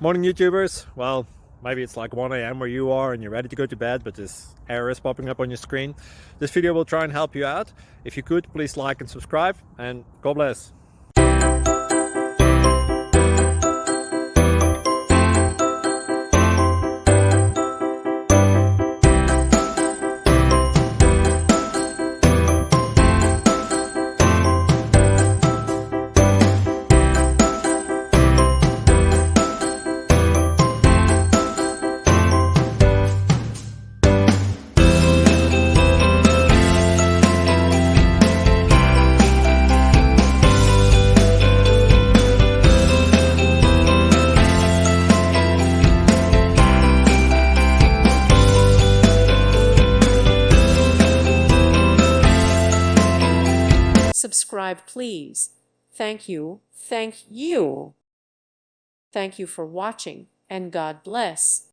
Morning YouTubers. Well, maybe it's like 1 a.m. where you are and you're ready to go to bed, but this error is popping up on your screen. This video will try and help you out. If you could, please like and subscribe, and God bless. Subscribe, please. Thank you. Thank you. Thank you for watching, and God bless.